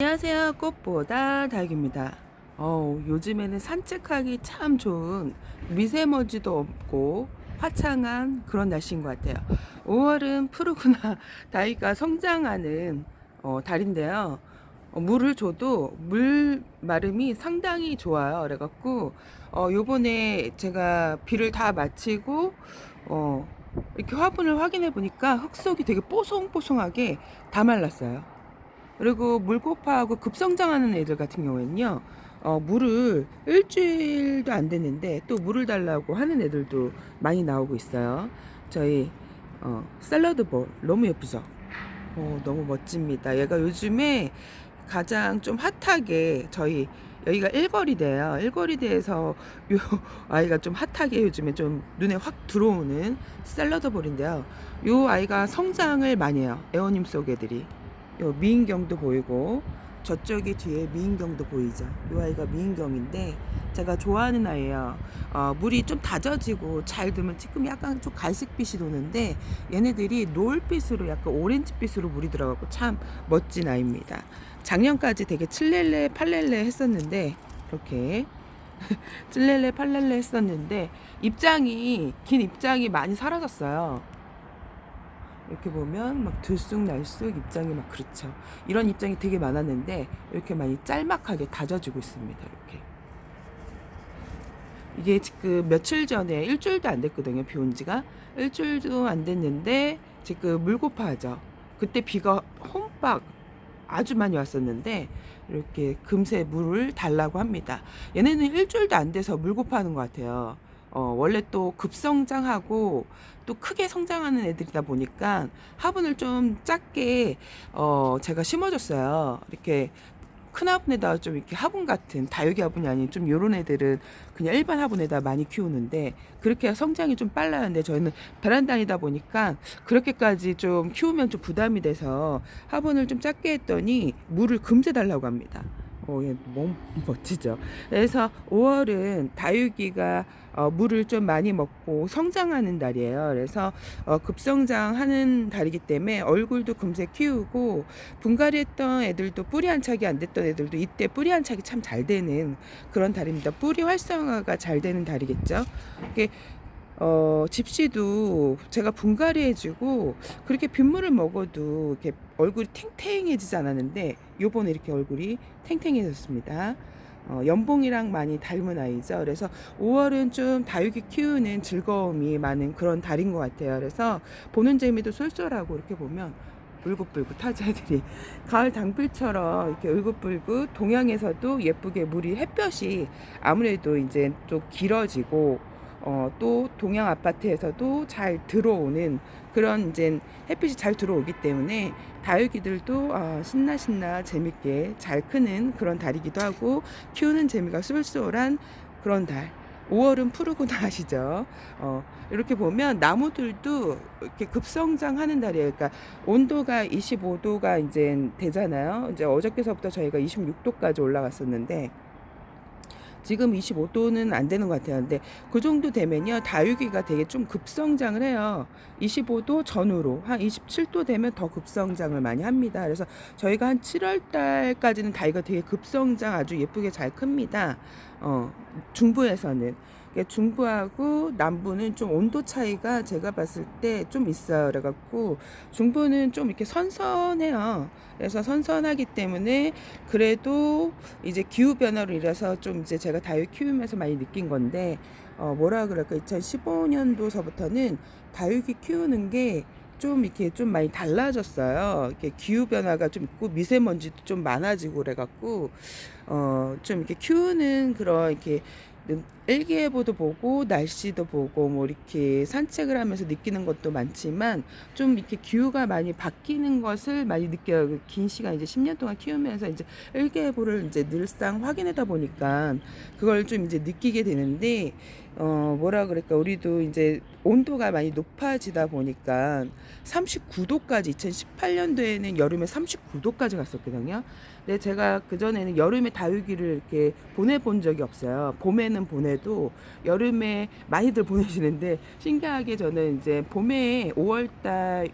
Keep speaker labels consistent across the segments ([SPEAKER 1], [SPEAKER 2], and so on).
[SPEAKER 1] 안녕하세요. 꽃보다 달기입니다. 요즘에는 산책하기 참 좋은 미세먼지도 없고 화창한 그런 날씨인 것 같아요. 5월은 푸르구나 다이가 성장하는 달인데요. 물을 줘도 물 마름이 상당히 좋아요. 그래갖고 요번에 제가 비를 다 마치고 어, 이렇게 화분을 확인해 보니까 흙속이 되게 뽀송뽀송하게 다 말랐어요. 그리고 물고파하고 급성장하는 애들 같은 경우에는요, 물을 일주일도 안 됐는데 또 물을 달라고 하는 애들도 많이 나오고 있어요. 저희 샐러드 볼 너무 예쁘죠? 너무 멋집니다. 얘가 요즘에 가장 좀 핫하게 저희 여기가 일거리대예요. 일거리대에서 요 아이가 좀 핫하게 요즘에 좀 눈에 확 들어오는 샐러드 볼인데요. 요 아이가 성장을 많이 해요. 에어님 속 애들이. 요 미인경도 보이고 저쪽이 뒤에 미인경도 보이죠. 요 아이가 미인경인데 제가 좋아하는 아이예요. 물이 좀 다져지고 잘 들면 지금 약간 좀 갈색빛이 도는데 얘네들이 노을빛으로 약간 오렌지빛으로 물이 들어가고 참 멋진 아이입니다. 작년까지 되게 칠렐레 팔렐레 했었는데 이렇게 칠렐레 팔렐레 했었는데 입장이 긴 입장이 많이 사라졌어요. 이렇게 보면 막 들쑥날쑥 입장이 막 그렇죠. 이런 입장이 되게 많았는데 이렇게 많이 짤막하게 다져지고 있습니다. 이렇게. 이게 지금 며칠 전에 일주일도 안 됐거든요. 비 온 지가 일주일도 안 됐는데 지금 물고파하죠. 그때 비가 홈박 아주 많이 왔었는데 이렇게 금세 물을 달라고 합니다. 얘네는 일주일도 안 돼서 물고파하는 것 같아요. 원래 또 급성장하고 또 크게 성장하는 애들이다 보니까 화분을 좀 작게 제가 심어줬어요. 이렇게 큰 화분에다가 좀 이렇게 화분 같은 다육이 화분이 아닌 좀 요런 애들은 그냥 일반 화분에다 많이 키우는데 그렇게 성장이 좀 빨라는데 저희는 베란다이다 보니까 그렇게까지 좀 키우면 좀 부담이 돼서 화분을 좀 작게 했더니 물을 금세 달라고 합니다. 얘 너무 멋지죠. 그래서 5월은 다육이가 물을 좀 많이 먹고 성장하는 달이에요. 그래서 급성장하는 달이기 때문에 얼굴도 금세 키우고 분갈이 했던 애들도 뿌리 안착이 안 됐던 애들도 이때 뿌리 안착이 참 잘 되는 그런 달입니다. 뿌리 활성화가 잘 되는 달이겠죠. 이게 집시도 제가 분갈이 해주고 그렇게 빗물을 먹어도 이렇게 얼굴이 탱탱해지지 않았는데 요번에 이렇게 얼굴이 탱탱해졌습니다. 연봉이랑 많이 닮은 아이죠. 그래서 5월은 좀 다육이 키우는 즐거움이 많은 그런 달인 것 같아요. 그래서 보는 재미도 쏠쏠하고 이렇게 보면 울긋불긋 하죠 애들이. 가을 당필처럼 이렇게 울긋불긋 동양에서도 예쁘게 물이 햇볕이 아무래도 이제 좀 길어지고 또 동양 아파트에서도 잘 들어오는 그런 이제 햇빛이 잘 들어오기 때문에 다육이들도 신나 재밌게 잘 크는 그런 달이기도 하고 키우는 재미가 쏠쏠한 그런 달. 5월은 푸르구나 아시죠? 이렇게 보면 나무들도 이렇게 급성장하는 달이에요. 그러니까 온도가 25도가 이제 되잖아요. 이제 어저께서부터 저희가 26도까지 올라갔었는데 지금 25도는 안 되는 것 같아요. 근데 그 정도 되면요, 다육이가 되게 좀 급성장을 해요. 25도 전후로 한 27도 되면 더 급성장을 많이 합니다. 그래서 저희가 한 7월 달까지는 다육이가 되게 급성장 아주 예쁘게 잘 큽니다. 중부에서는. 그러니까 중부하고 남부는 좀 온도 차이가 제가 봤을 때 좀 있어요. 그래갖고 중부는 좀 이렇게 선선해요. 그래서 선선하기 때문에 그래도 이제 기후 변화로 인해서 좀 이제 제가 다육 키우면서 많이 느낀 건데 뭐라 그럴까 2015년도서부터는 다육이 키우는 게 좀 이렇게 좀 많이 달라졌어요. 이렇게 기후 변화가 좀 있고 미세먼지도 좀 많아지고 그래갖고 좀 이렇게 키우는 그런 이렇게 일기예보도 보고 날씨도 보고 뭐 이렇게 산책을 하면서 느끼는 것도 많지만 좀 이렇게 기후가 많이 바뀌는 것을 많이 느껴요. 긴 시간 이제 10년 동안 키우면서 이제 일기예보를 이제 늘상 확인하다 보니까 그걸 좀 이제 느끼게 되는데 뭐라 그럴까 우리도 이제 온도가 많이 높아지다 보니까 39도까지 2018년도에는 여름에 39도까지 갔었거든요. 근데 제가 그전에는 여름에 다육이를 이렇게 보내본 적이 없어요. 봄에는 보내도 보내도 여름에 많이들 보내시는데, 신기하게 저는 이제 봄에 5월달,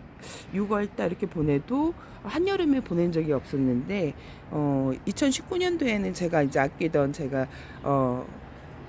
[SPEAKER 1] 6월달 이렇게 보내도 한여름에 보낸 적이 없었는데, 2019년도에는 제가 이제 아끼던, 제가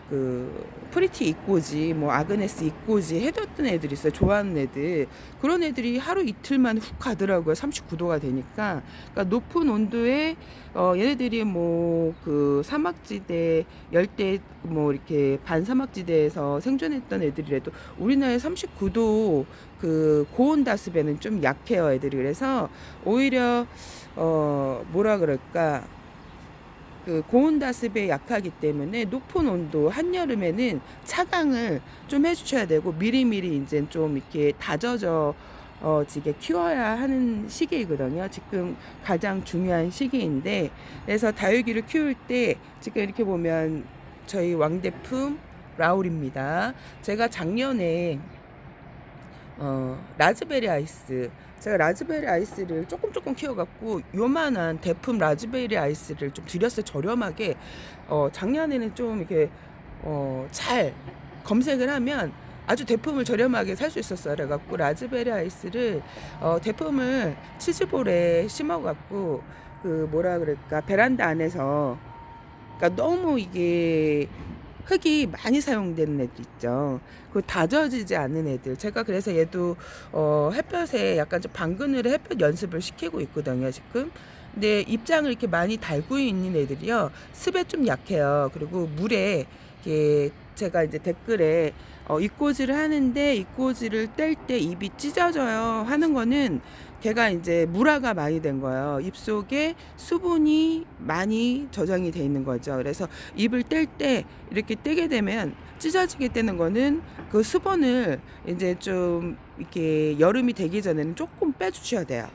[SPEAKER 1] 그 프리티 이꼬지, 뭐 아그네스 이꼬지 해뒀던 애들이 있어요. 좋아하는 애들. 그런 애들이 하루 이틀만 훅 가더라고요. 39도가 되니까. 그러니까 높은 온도에 얘네들이 뭐 그 사막지대, 열대 뭐 이렇게 반사막지대에서 생존했던 애들이라도 우리나라의 39도 그 고온 다습에는 좀 약해요, 애들이. 그래서 오히려 뭐라 그럴까, 그 고온 다습에 약하기 때문에 높은 온도 한여름에는 차강을 좀 해주셔야 되고, 미리미리 이제 좀 이렇게 다져져 지게 키워야 하는 시기이거든요. 지금 가장 중요한 시기인데, 그래서 다육이를 키울 때 지금 이렇게 보면 저희 왕대품 라울입니다. 제가 작년에 라즈베리 아이스, 제가 라즈베리 아이스를 조금 키워갖고 요만한 대품 라즈베리 아이스를 좀 드렸어요. 저렴하게. 작년에는 좀 이렇게 잘 검색을 하면 아주 대품을 저렴하게 살 수 있었어요. 그래갖고 라즈베리 아이스를 대품을 치즈볼에 심어갖고, 그 뭐라 그럴까, 베란다 안에서, 그러니까 너무 이게 흙이 많이 사용되는 애들 있죠. 그 다져지지 않는 애들. 제가 그래서 얘도 햇볕에 약간 좀 방그늘에 햇볕 연습을 시키고 있거든요, 지금. 근데 입장을 이렇게 많이 달고 있는 애들이요, 습에 좀 약해요. 그리고 물에 이게 제가 이제 댓글에 입꼬지를 하는데 입꼬지를 뗄 때 입이 찢어져요 하는 거는, 걔가 이제 물화가 많이 된 거예요. 입속에 수분이 많이 저장이 돼 있는 거죠. 그래서 입을 뗄 때 이렇게 떼게 되면 찢어지게 되는 거는, 그 수분을 이제 좀 이렇게 여름이 되기 전에는 조금 빼주셔야 돼요.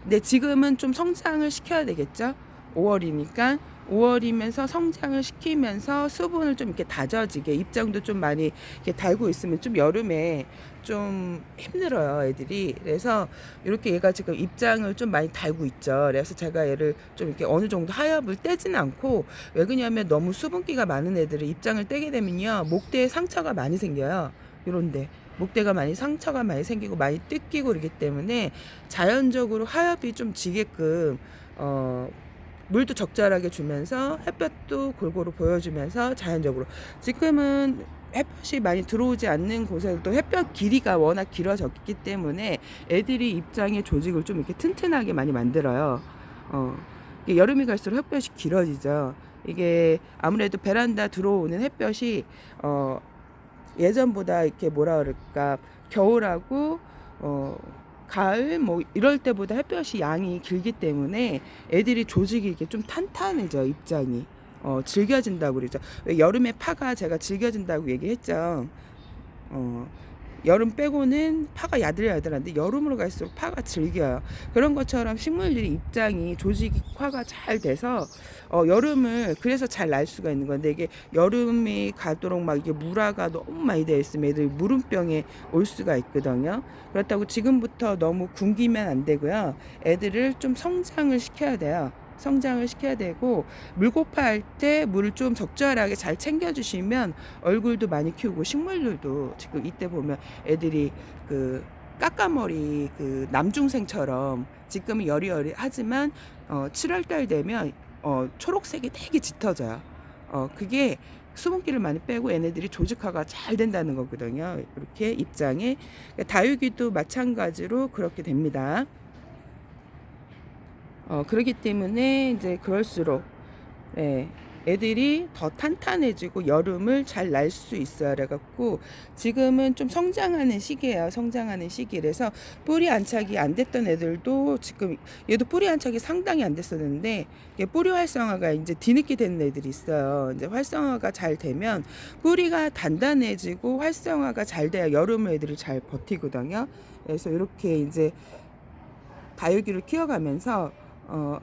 [SPEAKER 1] 근데 지금은 좀 성장을 시켜야 되겠죠. 5월이니까 5월이면서 성장을 시키면서 수분을 좀 이렇게 다져지게, 입장도 좀 많이 이렇게 달고 있으면 좀 여름에 좀 힘들어요, 애들이. 그래서 이렇게 얘가 지금 입장을 좀 많이 달고 있죠. 그래서 제가 얘를 좀 이렇게 어느 정도 하엽을 떼진 않고, 왜 그러냐면 너무 수분기가 많은 애들을 입장을 떼게 되면요, 목대에 상처가 많이 생겨요. 요런데 목대가 많이 상처가 많이 생기고 많이 뜯기고 그러기 때문에 자연적으로 하엽이 좀 지게끔 물도 적절하게 주면서 햇볕도 골고루 보여주면서 자연적으로, 지금은 햇볕이 많이 들어오지 않는 곳에도 햇볕 길이가 워낙 길어졌기 때문에 애들이 입장의 조직을 좀 이렇게 튼튼하게 많이 만들어요. 이게 여름이 갈수록 햇볕이 길어지죠. 이게 아무래도 베란다 들어오는 햇볕이 예전보다 이렇게 뭐라 그럴까, 겨울하고 가을 뭐 이럴 때보다 햇볕이 양이 길기 때문에 애들이 조직이 이렇게 좀 탄탄해져, 입장이. 질겨진다고 그러죠. 왜 여름에 파가 제가 질겨진다고 얘기했죠. 여름 빼고는 파가 야들야들한데 여름으로 갈수록 파가 질겨요. 그런 것처럼 식물들이 입장이 조직화가 잘 돼서 여름을 그래서 잘 날 수가 있는 건데, 이게 여름이 가도록 막 이게 물화가 너무 많이 되어 있으면 애들이 무름병에 올 수가 있거든요. 그렇다고 지금부터 너무 굶기면 안 되고요. 애들을 좀 성장을 시켜야 돼요. 성장을 시켜야 되고, 물고파할 때 물을 좀 적절하게 잘 챙겨주시면 얼굴도 많이 키우고, 식물들도 지금 이때 보면 애들이 그 까까머리 그 남중생처럼 지금은 여리여리하지만 7월달 되면 초록색이 되게 짙어져요. 그게 수분기를 많이 빼고 얘네들이 조직화가 잘 된다는 거거든요. 이렇게 입장에. 다육이도 마찬가지로 그렇게 됩니다. 그렇기 때문에 이제 그럴수록 애들이 더 탄탄해지고 여름을 잘 날 수 있어요. 그래갖고 지금은 좀 성장하는 시기예요. 성장하는 시기라서 뿌리 안착이 안 됐던 애들도 지금, 얘도 뿌리 안착이 상당히 안 됐었는데 뿌리 활성화가 이제 뒤늦게 되는 애들이 있어요. 이제 활성화가 잘 되면 뿌리가 단단해지고 활성화가 잘 돼야 여름을 애들이 잘 버티거든요. 그래서 이렇게 이제 다육이를 키워가면서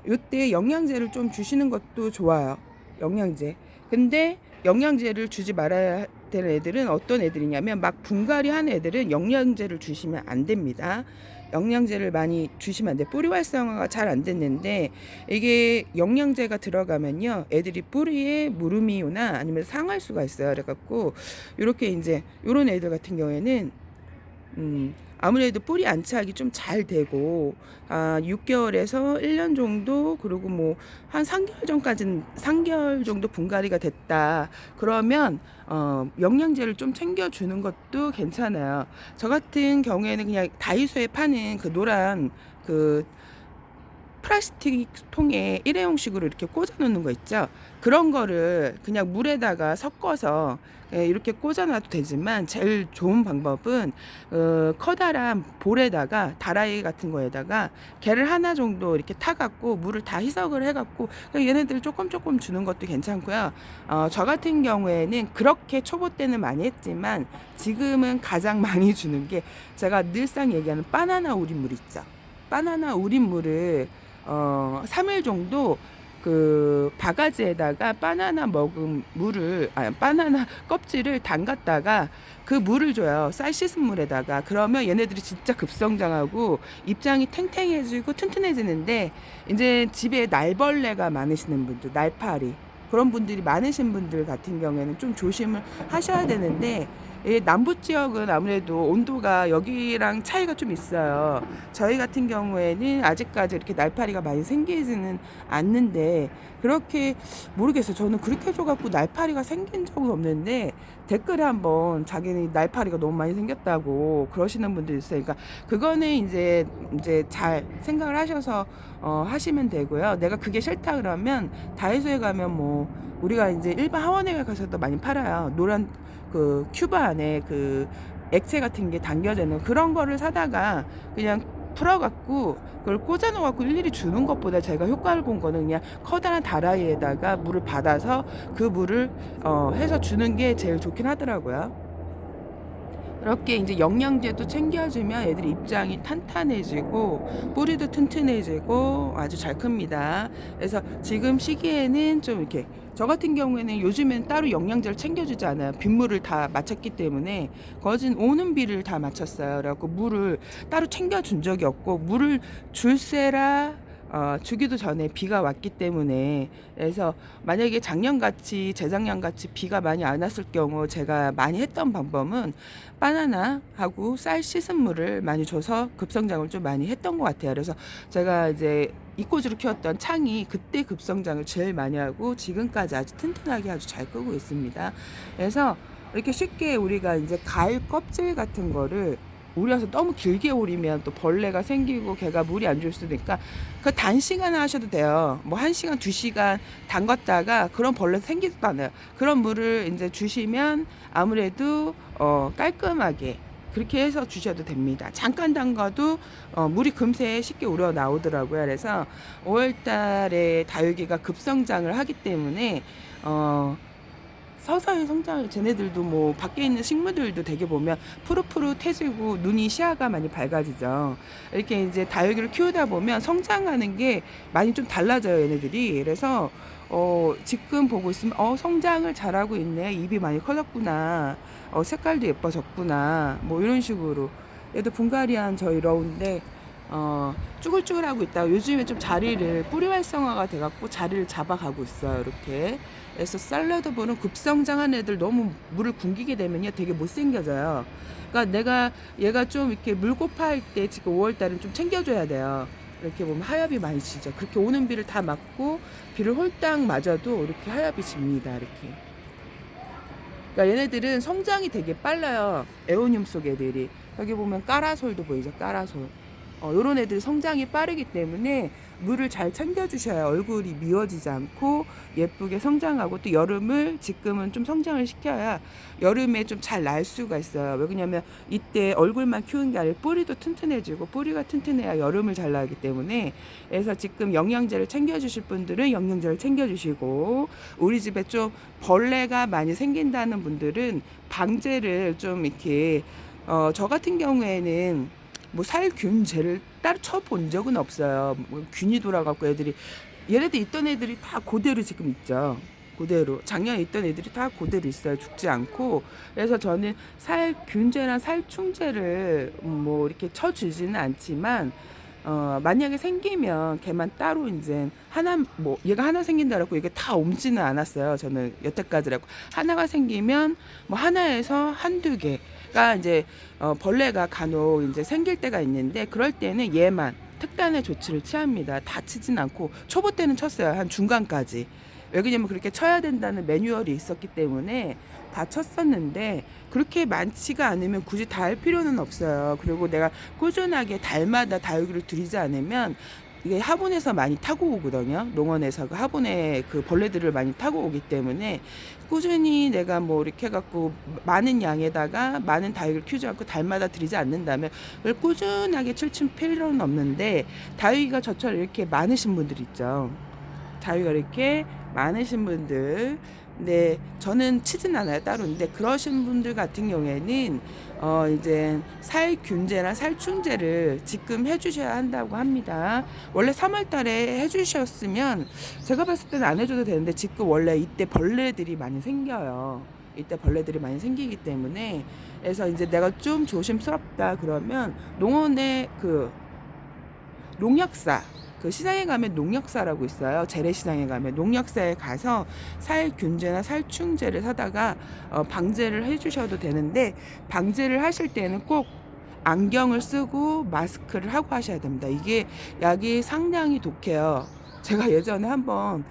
[SPEAKER 1] 요때 영양제를 좀 주시는 것도 좋아요. 영양제. 근데 영양제를 주지 말아야 되는 애들은 어떤 애들이냐면, 막 분갈이 하는 애들은 영양제를 주시면 안 됩니다. 영양제를 많이 주시면 안 돼. 뿌리 활성화가 잘 안 됐는데 이게 영양제가 들어가면요, 애들이 뿌리에 무름이 오나 아니면 상할 수가 있어요. 그래갖고 이렇게 이제 요런 애들 같은 경우에는 아무래도 뿌리 안착이 좀 잘 되고 6개월에서 1년 정도, 그리고 뭐 한 3개월 전까지는 3개월 정도 분갈이가 됐다 그러면 영양제를 좀 챙겨주는 것도 괜찮아요. 저 같은 경우에는 그냥 다이소에 파는 그 노란 그 플라스틱 통에 일회용식으로 이렇게 꽂아 놓는 거 있죠. 그런 거를 그냥 물에다가 섞어서 이렇게 꽂아 놔도 되지만, 제일 좋은 방법은 커다란 볼에다가 다라이 같은 거에다가 개를 하나 정도 이렇게 타갖고 물을 다 희석을 해갖고 얘네들 조금 주는 것도 괜찮고요. 저 같은 경우에는 그렇게 초보 때는 많이 했지만 지금은 가장 많이 주는 게, 제가 늘상 얘기하는 바나나 우린물 있죠. 바나나 우린물을 3일 정도 그 바가지에다가 바나나 먹은 물을, 바나나 껍질을 담갔다가 그 물을 줘요. 쌀 씻은 물에다가. 그러면 얘네들이 진짜 급성장하고 입장이 탱탱해지고 튼튼해지는데, 이제 집에 날벌레가 많으시는 분들, 날파리, 그런 분들이 많으신 분들 같은 경우에는 좀 조심을 하셔야 되는데, 남부 지역은 아무래도 온도가 여기랑 차이가 좀 있어요. 저희 같은 경우에는 아직까지 이렇게 날파리가 많이 생기지는 않는데, 그렇게 모르겠어요. 저는 그렇게 해줘갖고 날파리가 생긴 적은 없는데, 댓글에 한번 자기는 날파리가 너무 많이 생겼다고 그러시는 분들 있어요. 그러니까 그거는 이제 잘 생각을 하셔서 하시면 되고요. 내가 그게 싫다 그러면 다이소에 가면 뭐 우리가 이제 일반 하원에 가서도 많이 팔아요. 노란 그 큐브 안에 그 액체 같은 게 담겨져 있는 그런 거를 사다가 그냥 풀어갖고 그걸 꽂아 놓아갖고 일일이 주는 것보다, 제가 효과를 본 거는 그냥 커다란 다라이에다가 물을 받아서 그 물을 해서 주는 게 제일 좋긴 하더라고요. 이렇게 이제 영양제도 챙겨주면 애들이 입장이 탄탄해지고 뿌리도 튼튼해지고 아주 잘 큽니다. 그래서 지금 시기에는 좀 이렇게, 저 같은 경우에는 요즘엔 따로 영양제를 챙겨주지 않아요. 빗물을 다 맞췄기 때문에 거진 오는 비를 다 맞췄어요. 그래갖고 물을 따로 챙겨준 적이 없고, 물을 줄세라 주기도 전에 비가 왔기 때문에. 그래서 만약에 작년같이 재작년같이 비가 많이 안 왔을 경우 제가 많이 했던 방법은 바나나하고 쌀 씻은 물을 많이 줘서 급성장을 좀 많이 했던 것 같아요. 그래서 제가 이제 이꼬주로 키웠던 창이 그때 급성장을 제일 많이 하고 지금까지 아주 튼튼하게 아주 잘 크고 있습니다. 그래서 이렇게 쉽게 우리가 이제 가일 껍질 같은 거를 우려서 너무 길게 우리면 또 벌레가 생기고 걔가 물이 안 줄 수도 있으니까 그 단시간에 하셔도 돼요. 뭐 1시간 2시간 담갔다가 그런 벌레 생기지도 않아요. 그런 물을 이제 주시면 아무래도 깔끔하게 그렇게 해서 주셔도 됩니다. 잠깐 담가도 물이 금세 쉽게 우러 나오더라고요. 그래서 5월달에 다육이가 급성장을 하기 때문에 서서히 성장을, 쟤네들도 뭐 밖에 있는 식물들도 되게 보면 푸릇푸릇해지고 눈이 시야가 많이 밝아지죠. 이렇게 이제 다육이를 키우다 보면 성장하는 게 많이 좀 달라져요, 얘네들이. 그래서 지금 보고 있으면 성장을 잘하고 있네, 입이 많이 커졌구나, 색깔도 예뻐졌구나, 뭐 이런 식으로. 얘도 분갈이한 저희 러운데 쭈글쭈글하고 있다가 요즘에 좀 자리를, 뿌리 활성화가 돼갖고 자리를 잡아가고 있어요, 이렇게. 그래서 샐러드볼은 급성장한 애들 너무 물을 굶기게 되면요 되게 못생겨져요. 그러니까 내가 얘가 좀 이렇게 물고파할 때 지금 5월달은 좀 챙겨줘야 돼요. 이렇게 보면 하엽이 많이 지죠. 그렇게 오는 비를 다 막고 비를 홀딱 맞아도 이렇게 하엽이 집니다, 이렇게. 그러니까 얘네들은 성장이 되게 빨라요. 에오늄 속 애들이. 여기 보면 까라솔도 보이죠, 까라솔. 요런 애들 성장이 빠르기 때문에 물을 잘 챙겨주셔야 얼굴이 미워지지 않고 예쁘게 성장하고, 또 여름을 지금은 좀 성장을 시켜야 여름에 좀 잘 날 수가 있어요. 왜 그러냐면 이때 얼굴만 키우는 게 아니라 뿌리도 튼튼해지고, 뿌리가 튼튼해야 여름을 잘 나기 때문에. 그래서 지금 영양제를 챙겨주실 분들은 영양제를 챙겨주시고, 우리 집에 좀 벌레가 많이 생긴다는 분들은 방제를 좀 이렇게 저 같은 경우에는 뭐 살균제를 따로 쳐본 적은 없어요. 뭐 균이 돌아갖고 얘네들 있던 애들이 다 그대로 지금 있죠. 그대로 작년에 있던 애들이 다 그대로 있어요. 죽지 않고. 그래서 저는 살균제나 살충제를 뭐 이렇게 쳐주지는 않지만 만약에 생기면 걔만 따로 이제 하나 뭐 얘가 하나 생긴다라고 이게 다 옮지는 않았어요. 저는 여태까지라고 하나가 생기면 뭐 하나에서 한두 개가 이제 벌레가 간혹 이제 생길 때가 있는데 그럴 때는 얘만 특단의 조치를 취합니다. 다치진 않고 초보 때는 쳤어요. 한 중간까지. 왜냐면 그렇게 쳐야 된다는 매뉴얼이 있었기 때문에 다 쳤었는데 그렇게 많지가 않으면 굳이 다 할 필요는 없어요. 그리고 내가 꾸준하게 달마다 다육이를 들이지 않으면 이게 화분에서 많이 타고 오거든요. 농원에서 그 화분에 그 벌레들을 많이 타고 오기 때문에 꾸준히 내가 뭐 이렇게 해갖고 많은 양에다가 많은 다육이를 키우지 않고 달마다 들이지 않는다면 그걸 꾸준하게 칠 필요는 없는데 다육이가 저처럼 이렇게 많으신 분들 있죠. 다육이가 이렇게 많으신 분들 근데 저는 치진 않아요 따로. 근데 그러신 분들 같은 경우에는 이제 살균제나 살충제를 지금 해주셔야 한다고 합니다. 원래 3월 달에 해주셨으면 제가 봤을 때는 안 해줘도 되는데 지금 원래 이때 벌레들이 많이 생겨요. 이때 벌레들이 많이 생기기 때문에 그래서 이제 내가 좀 조심스럽다 그러면 농원의 그 농약사 그 시장에 가면 농약사라고 있어요. 재래시장에 가면 농약사에 가서 살균제나 살충제를 사다가 방제를 해주셔도 되는데 방제를 하실 때는 꼭 안경을 쓰고 마스크를 하고 하셔야 됩니다. 이게 약이 상당히 독해요. 제가 예전에 한번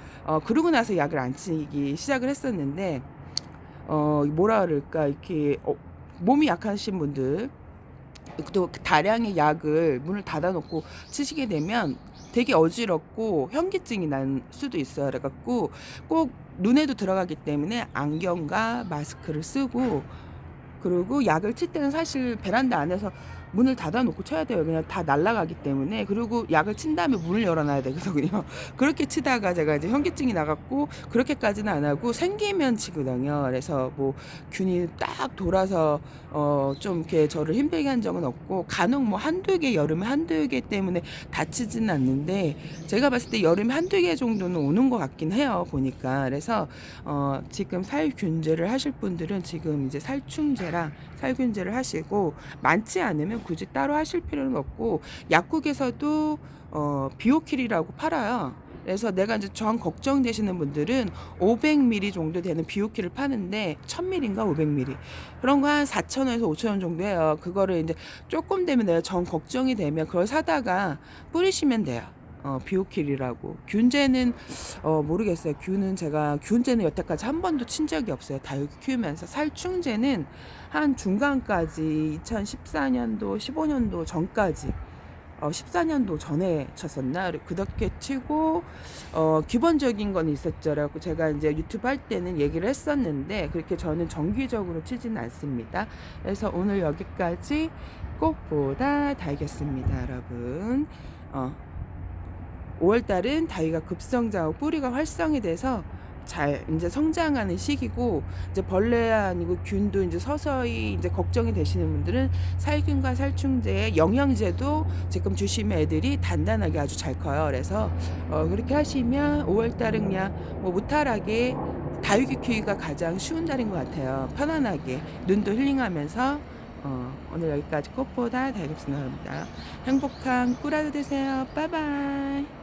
[SPEAKER 1] 그러고 나서 약을 안 치기 시작을 했었는데 뭐라 그럴까 이렇게 몸이 약하신 분들 또 다량의 약을 문을 닫아놓고 치시게 되면 되게 어지럽고 현기증이 날 수도 있어요. 그래갖고 꼭 눈에도 들어가기 때문에 안경과 마스크를 쓰고 그리고 약을 칠 때는 사실 베란다 안에서 문을 닫아놓고 쳐야 돼요. 그냥 다 날아가기 때문에. 그리고 약을 친 다음에 문을 열어놔야 되거든요. 그렇게 치다가 제가 이제 현기증이 나갔고 그렇게까지는 안 하고 생기면 치거든요. 그래서 뭐 균이 딱 돌아서 좀 이렇게 저를 힘들게 한 적은 없고 간혹 뭐 한두 개 여름에 한두 개 때문에 다치지는 않는데 제가 봤을 때 여름에 한두 개 정도는 오는 것 같긴 해요. 보니까. 그래서 지금 살균제를 하실 분들은 지금 이제 살충제랑 살균제를 하시고 많지 않으면 굳이 따로 하실 필요는 없고 약국에서도 비오킬이라고 팔아요. 그래서 내가 이제 정 걱정되시는 분들은 500ml 정도 되는 비오킬을 파는데 1000ml인가 500ml 그런 거 한 4,000원에서 5,000원 정도 해요. 그거를 이제 조금 되면 내가 정 걱정이 되면 그걸 사다가 뿌리시면 돼요. 비오킬이라고. 균제는 모르겠어요. 제가 균제는 여태까지 한 번도 친 적이 없어요. 다육이 키우면서. 살충제는 한 중간까지 2014년도 15년도 전까지 14년도 전에 쳤었나 그렇게 치고 기본적인 건 있었죠. 그래갖고 제가 이제 유튜브 할 때는 얘기를 했었는데 그렇게 저는 정기적으로 치지는 않습니다. 그래서 오늘 여기까지 꽃보다 달겠습니다, 여러분. 5월달은 다육이가 급성장하고 뿌리가 활성이 돼서 잘 이제 성장하는 시기고 이제 벌레 아니고 균도 이제 서서히 이제 걱정이 되시는 분들은 살균과 살충제, 영양제도 지금 주시면 애들이 단단하게 아주 잘 커요. 그래서 그렇게 하시면 5월달은 그냥 뭐 무탈하게 다육이 키우기가 가장 쉬운 달인 것 같아요. 편안하게 눈도 힐링하면서 오늘 여기까지 꽃보다 다육이 합니다. 행복한 꿀하루 되세요. 빠이바이.